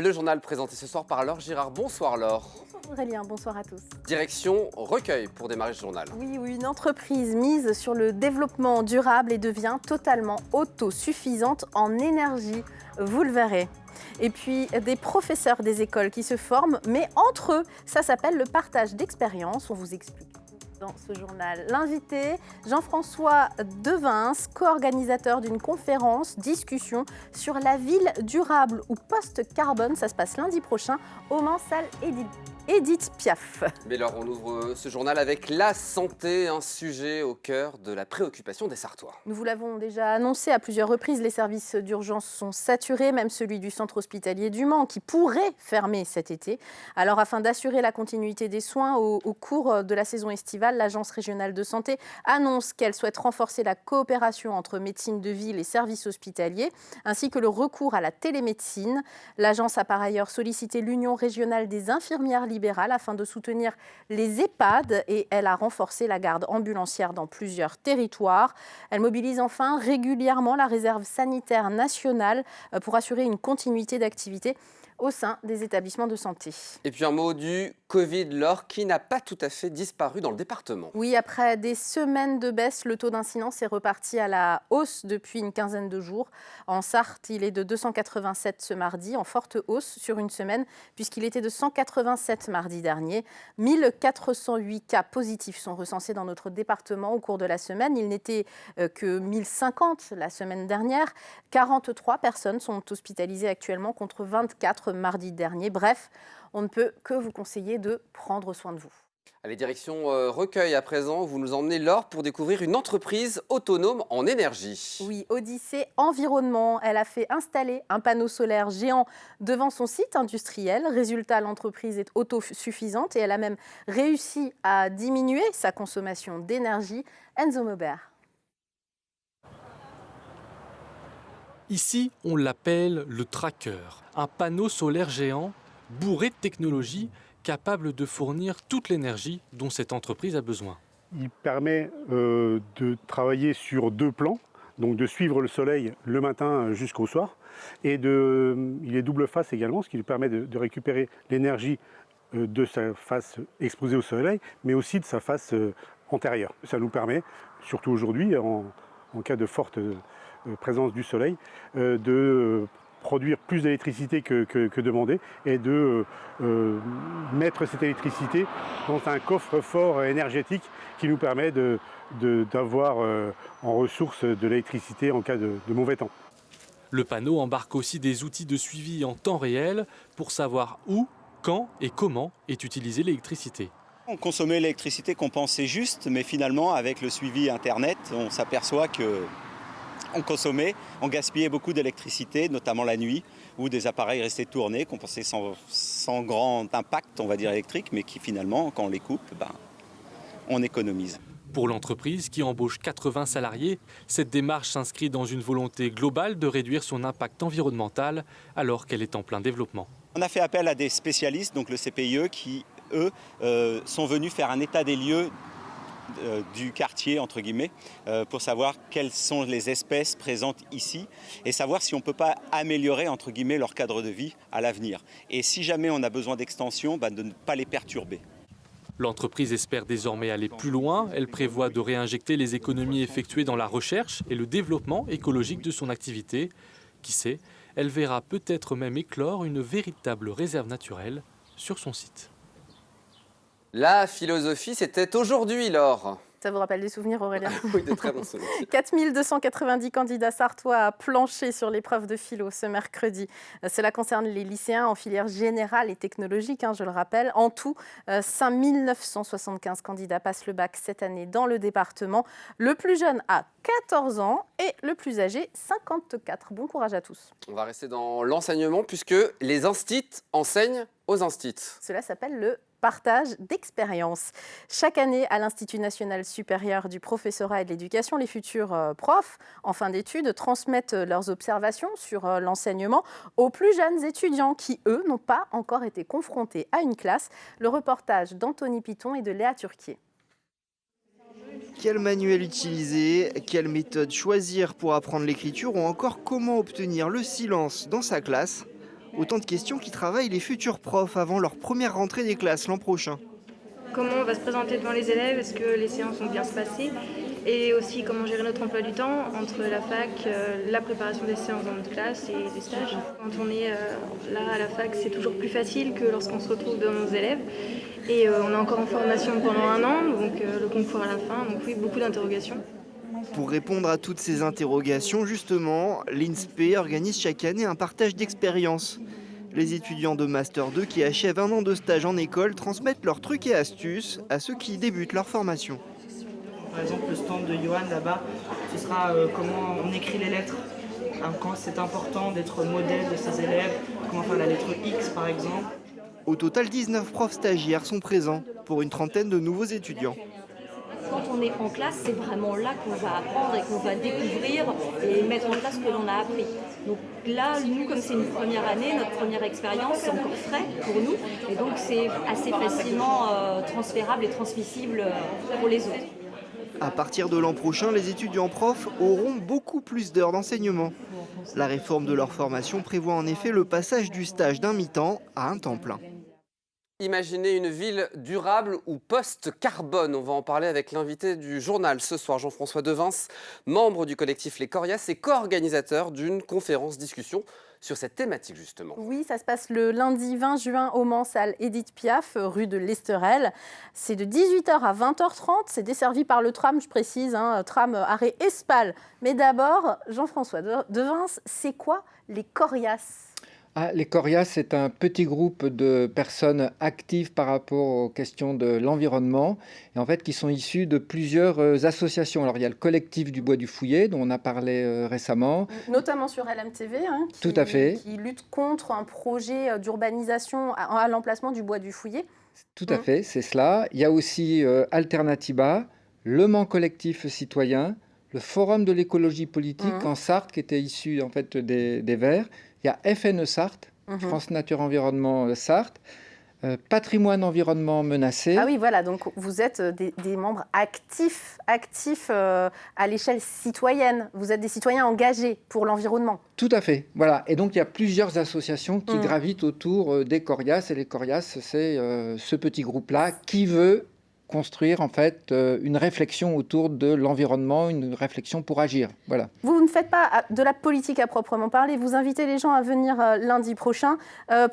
Le journal présenté ce soir par Laure Girard. Bonsoir Laure. Bonsoir Aurélien, bonsoir à tous. Direction Recueil pour démarrer ce journal. Oui, une entreprise mise sur le développement durable et devient totalement autosuffisante en énergie, vous le verrez. Et puis des professeurs des écoles qui se forment, mais entre eux, ça s'appelle le partage d'expériences. On vous explique dans ce journal. L'invité, Jean-François Devins, co-organisateur d'une conférence discussion sur la ville durable ou post-carbone. Ça se passe lundi prochain au Mans salle Édith Piaf. Mais alors, on ouvre ce journal avec la santé, un sujet au cœur de la préoccupation des Sartois. Nous vous l'avons déjà annoncé à plusieurs reprises, les services d'urgence sont saturés, même celui du centre hospitalier du Mans qui pourrait fermer cet été. Alors afin d'assurer la continuité des soins au cours de la saison estivale, l'Agence régionale de santé annonce qu'elle souhaite renforcer la coopération entre médecine de ville et services hospitaliers, ainsi que le recours à la télémédecine. L'agence a par ailleurs sollicité l'Union régionale des infirmières libérale afin de soutenir les EHPAD et elle a renforcé la garde ambulancière dans plusieurs territoires. Elle mobilise enfin régulièrement la réserve sanitaire nationale pour assurer une continuité d'activité au sein des établissements de santé. Et puis un mot du Covid, Laure, qui n'a pas tout à fait disparu dans le département. Oui, après des semaines de baisse, le taux d'incidence est reparti à la hausse depuis une quinzaine de jours. En Sarthe, il est de 287 ce mardi, en forte hausse sur une semaine, puisqu'il était de 187 mardi dernier. 1408 cas positifs sont recensés dans notre département au cours de la semaine. Il n'était que 1050 la semaine dernière. 43 personnes sont hospitalisées actuellement contre 24 mardi dernier. Bref, on ne peut que vous conseiller de prendre soin de vous. Allez, direction Recueil à présent. Vous nous emmenez, Laure, pour découvrir une entreprise autonome en énergie. Oui, Odyssée Environnement. Elle a fait installer un panneau solaire géant devant son site industriel. Résultat, l'entreprise est autosuffisante et elle a même réussi à diminuer sa consommation d'énergie. Enzo Maubert. Ici, on l'appelle le tracker, un panneau solaire géant bourré de technologies capable de fournir toute l'énergie dont cette entreprise a besoin. Il permet de travailler sur deux plans, donc de suivre le soleil le matin jusqu'au soir. Et il est double face également, ce qui lui permet de récupérer l'énergie de sa face exposée au soleil, mais aussi de sa face antérieure. Ça nous permet, surtout aujourd'hui, en cas de forte présence du soleil, de produire plus d'électricité que demandé et de mettre cette électricité dans un coffre-fort énergétique qui nous permet d'avoir en ressource de l'électricité en cas de mauvais temps. Le panneau embarque aussi des outils de suivi en temps réel pour savoir où, quand et comment est utilisée l'électricité. On consommait l'électricité qu'on pensait juste, mais finalement avec le suivi Internet, on s'aperçoit que on gaspillait beaucoup d'électricité, notamment la nuit, où des appareils restaient tournés, qu'on pensait sans grand impact, on va dire électrique, mais qui finalement, quand on les coupe, on économise. Pour l'entreprise qui embauche 80 salariés, cette démarche s'inscrit dans une volonté globale de réduire son impact environnemental alors qu'elle est en plein développement. On a fait appel à des spécialistes, donc le CPIE, qui, eux, sont venus faire un état des lieux du quartier, entre guillemets, pour savoir quelles sont les espèces présentes ici et savoir si on ne peut pas améliorer, entre guillemets, leur cadre de vie à l'avenir. Et si jamais on a besoin d'extension, de ne pas les perturber. L'entreprise espère désormais aller plus loin. Elle prévoit de réinjecter les économies effectuées dans la recherche et le développement écologique de son activité. Qui sait, elle verra peut-être même éclore une véritable réserve naturelle sur son site. La philosophie, c'était aujourd'hui, Laure. Ça vous rappelle des souvenirs, Aurélien? Oui, de très bons souvenirs. 4290 candidats sartois à plancher sur l'épreuve de philo ce mercredi. Cela concerne les lycéens en filière générale et technologique, je le rappelle. En tout, 5975 candidats passent le bac cette année dans le département. Le plus jeune a 14 ans et le plus âgé 54. Bon courage à tous. On va rester dans l'enseignement puisque les instits enseignent aux instits. Cela s'appelle le partage d'expérience. Chaque année, à l'Institut national supérieur du professorat et de l'éducation, les futurs profs en fin d'études transmettent leurs observations sur l'enseignement aux plus jeunes étudiants qui, eux, n'ont pas encore été confrontés à une classe. Le reportage d'Anthony Piton et de Léa Turquier. Quel manuel utiliser, quelle méthode choisir pour apprendre l'écriture ou encore comment obtenir le silence dans sa classe. Autant de questions qui travaillent les futurs profs avant leur première rentrée des classes l'an prochain. Comment on va se présenter devant les élèves, est-ce que les séances vont bien se passer, et aussi comment gérer notre emploi du temps entre la fac, la préparation des séances dans notre classe et des stages. Quand on est là à la fac, c'est toujours plus facile que lorsqu'on se retrouve devant nos élèves. Et on est encore en formation pendant 1 an, donc le concours à la fin, donc oui, beaucoup d'interrogations. Pour répondre à toutes ces interrogations, justement, l'INSPE organise chaque année un partage d'expériences. Les étudiants de Master 2 qui achèvent 1 an de stage en école transmettent leurs trucs et astuces à ceux qui débutent leur formation. Par exemple, le stand de Johan là-bas, ce sera comment on écrit les lettres. Quand c'est important d'être modèle de ses élèves, comment faire la lettre X par exemple. Au total, 19 profs stagiaires sont présents pour une trentaine de nouveaux étudiants. Quand on est en classe, c'est vraiment là qu'on va apprendre et qu'on va découvrir et mettre en place ce que l'on a appris. Donc là, nous, comme c'est une première année, notre première expérience, c'est encore frais pour nous. Et donc c'est assez facilement transférable et transmissible pour les autres. À partir de l'an prochain, les étudiants profs auront beaucoup plus d'heures d'enseignement. La réforme de leur formation prévoit en effet le passage du stage d'un mi-temps à un temps plein. Imaginez une ville durable ou post-carbone. On va en parler avec l'invité du journal ce soir, Jean-François Devins, membre du collectif Les Coriaces et co-organisateur d'une conférence-discussion sur cette thématique justement. Oui, ça se passe le lundi 20 juin au Mans, salle Édith Piaf, rue de l'Esterel. C'est de 18h à 20h30. C'est desservi par le tram, je précise, tram arrêt Espal. Mais d'abord, Jean-François Devins, c'est quoi les Coriaces ? Les Coriaces, c'est un petit groupe de personnes actives par rapport aux questions de l'environnement, et en fait qui sont issues de plusieurs associations. Alors il y a le collectif du Bois du Fouillet, dont on a parlé récemment. Notamment sur LMTV, Tout à fait. Qui lutte contre un projet d'urbanisation à l'emplacement du Bois du Fouillet. Tout à fait, c'est cela. Il y a aussi Alternatiba, le Mans Collectif Citoyen, le Forum de l'écologie politique en Sarthe, qui était issu en fait des Verts. Il y a FNE Sarthe, France Nature Environnement Sarthe, Patrimoine Environnement Menacé. Ah oui, voilà, donc vous êtes des membres actifs à l'échelle citoyenne. Vous êtes des citoyens engagés pour l'environnement. Tout à fait, voilà. Et donc il y a plusieurs associations qui gravitent autour des Coriaces. Et les Coriaces, c'est ce petit groupe-là qui veut construire en fait une réflexion autour de l'environnement, une réflexion pour agir. Voilà. Vous ne faites pas de la politique à proprement parler, vous invitez les gens à venir lundi prochain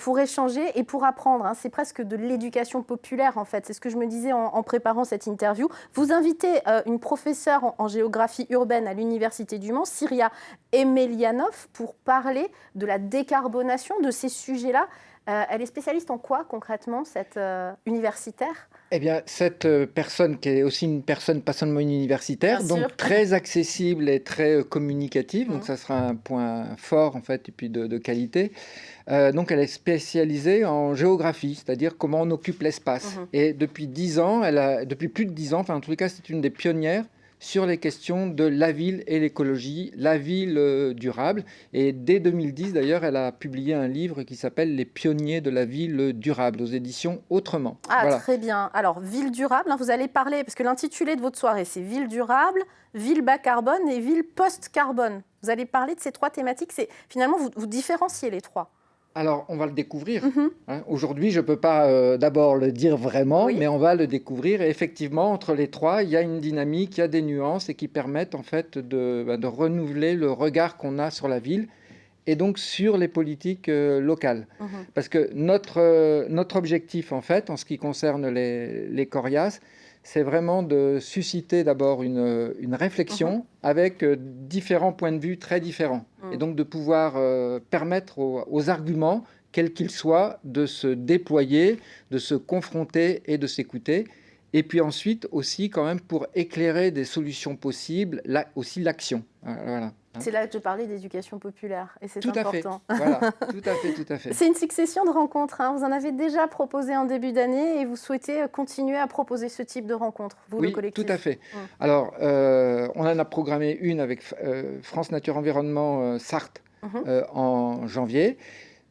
pour échanger et pour apprendre. C'est presque de l'éducation populaire en fait, c'est ce que je me disais en préparant cette interview. Vous invitez une professeure en géographie urbaine à l'Université du Mans, Syria Emelianov, pour parler de la décarbonation de ces sujets-là. Elle est spécialiste en quoi concrètement, cette universitaire ? Eh bien, cette personne qui est aussi une personne pas seulement universitaire, Bien donc sûr. très accessible et très communicative, donc ça sera un point fort en fait et puis de qualité. Donc elle est spécialisée en géographie, c'est-à-dire comment on occupe l'espace. Et depuis 10 ans, depuis plus de 10 ans, enfin en tous les cas c'est une des pionnières sur les questions de la ville et l'écologie, la ville durable. Et dès 2010, d'ailleurs, elle a publié un livre qui s'appelle « Les pionniers de la ville durable » aux éditions Autrement. Ah, Voilà. très bien. Alors, ville durable, vous allez parler, parce que l'intitulé de votre soirée, c'est ville durable, ville bas carbone et ville post-carbone. Vous allez parler de ces 3 thématiques. Finalement, vous différenciez les 3. Alors, on va le découvrir. Aujourd'hui, je ne peux pas d'abord le dire vraiment, mais on va le découvrir. Et effectivement, entre les 3, il y a une dynamique, il y a des nuances et qui permettent en fait de renouveler le regard qu'on a sur la ville et donc sur les politiques locales. Parce que notre objectif, en fait, en ce qui concerne les Coriaces, c'est vraiment de susciter d'abord une réflexion avec différents points de vue très différents. Et donc de pouvoir permettre aux arguments, quels qu'ils soient, de se déployer, de se confronter et de s'écouter. Et puis ensuite aussi quand même pour éclairer des solutions possibles, aussi l'action. Voilà. C'est là que je parlais d'éducation populaire et c'est tout important. À fait. Voilà, tout à fait. C'est une succession de rencontres. Vous en avez déjà proposé en début d'année et vous souhaitez continuer à proposer ce type de rencontres, vous, le collectif. Tout à fait. Alors, on en a programmé une avec France Nature Environnement Sarthe en janvier.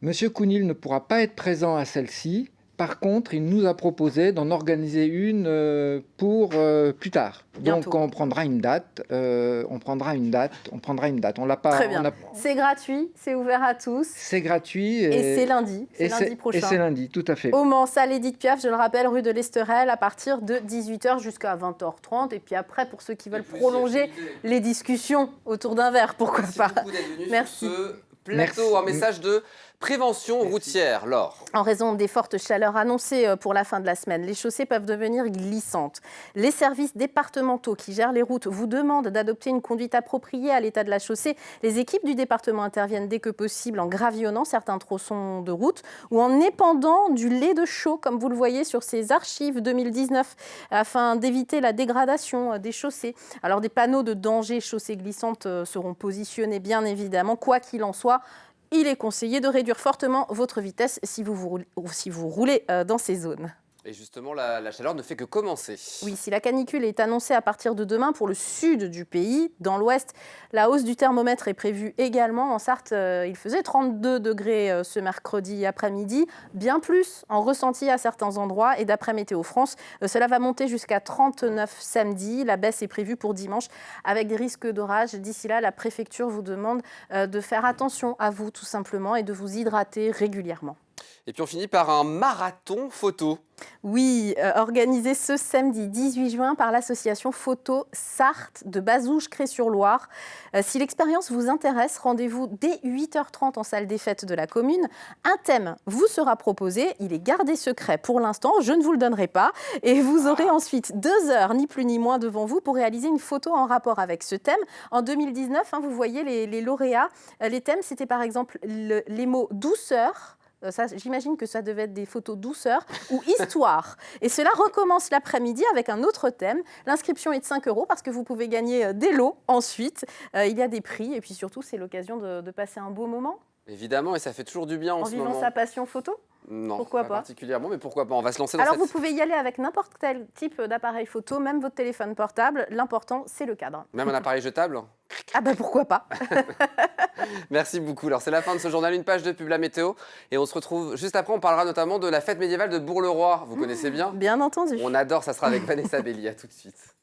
Monsieur Counil ne pourra pas être présent à celle-ci Par contre, il nous a proposé d'en organiser une pour plus tard. Bientôt. Donc on prendra une date, on prendra une date. On l'a pas. Très bien. C'est gratuit, c'est ouvert à tous. C'est gratuit. Et c'est lundi. C'est lundi prochain. Et c'est lundi, tout à fait. Au Mans, salle Édith Piaf, je le rappelle, rue de l'Esterel, à partir de 18h jusqu'à 20h30. Et puis après, pour ceux qui veulent prolonger les discussions autour d'un verre, pourquoi pas. Merci. Sur ce plateau, un message de prévention routière, Laure. En raison des fortes chaleurs annoncées pour la fin de la semaine, les chaussées peuvent devenir glissantes. Les services départementaux qui gèrent les routes vous demandent d'adopter une conduite appropriée à l'état de la chaussée. Les équipes du département interviennent dès que possible en gravillonnant certains tronçons de route ou en épandant du lait de chaux, comme vous le voyez sur ces archives 2019, afin d'éviter la dégradation des chaussées. Alors des panneaux de danger chaussées glissantes seront positionnés bien évidemment, quoi qu'il en soit. Il est conseillé de réduire fortement votre vitesse si vous roulez dans ces zones. Et justement, la chaleur ne fait que commencer. Oui, si la canicule est annoncée à partir de demain pour le sud du pays, dans l'ouest, la hausse du thermomètre est prévue également. En Sarthe, il faisait 32 degrés ce mercredi après-midi, bien plus en ressenti à certains endroits. Et d'après Météo France, cela va monter jusqu'à 39 samedi. La baisse est prévue pour dimanche avec des risques d'orage. D'ici là, la préfecture vous demande de faire attention à vous tout simplement et de vous hydrater régulièrement. Et puis on finit par un marathon photo. Oui, organisé ce samedi 18 juin par l'association Photo Sarthe de Bazouges-Cré-sur-Loire. Si l'expérience vous intéresse, rendez-vous dès 8h30 en salle des fêtes de la commune. Un thème vous sera proposé, il est gardé secret pour l'instant, je ne vous le donnerai pas. Et vous aurez ensuite 2 heures, ni plus ni moins, devant vous pour réaliser une photo en rapport avec ce thème. En 2019, vous voyez les lauréats. Les thèmes, c'était par exemple les mots douceur. J'imagine que ça devait être des photos douceur ou histoire. Et cela recommence l'après-midi avec un autre thème. L'inscription est de 5 € parce que vous pouvez gagner des lots ensuite. Il y a des prix et puis surtout, c'est l'occasion de passer un beau moment. Évidemment, et ça fait toujours du bien en ce moment. En vivant sa passion photo ? Non, pourquoi pas pas particulièrement, mais pourquoi pas. On va se lancer dans Alors, vous pouvez y aller avec n'importe quel type d'appareil photo, même votre téléphone portable. L'important, c'est le cadre. Même un appareil jetable ? Ah ben pourquoi pas. Merci beaucoup. Alors, c'est la fin de ce journal, une page de pub, la météo. Et on se retrouve juste après, on parlera notamment de la fête médiévale de Bourg-le-Roi. Vous connaissez bien ? Bien entendu. On adore, ça sera avec Vanessa Belli. À tout de suite.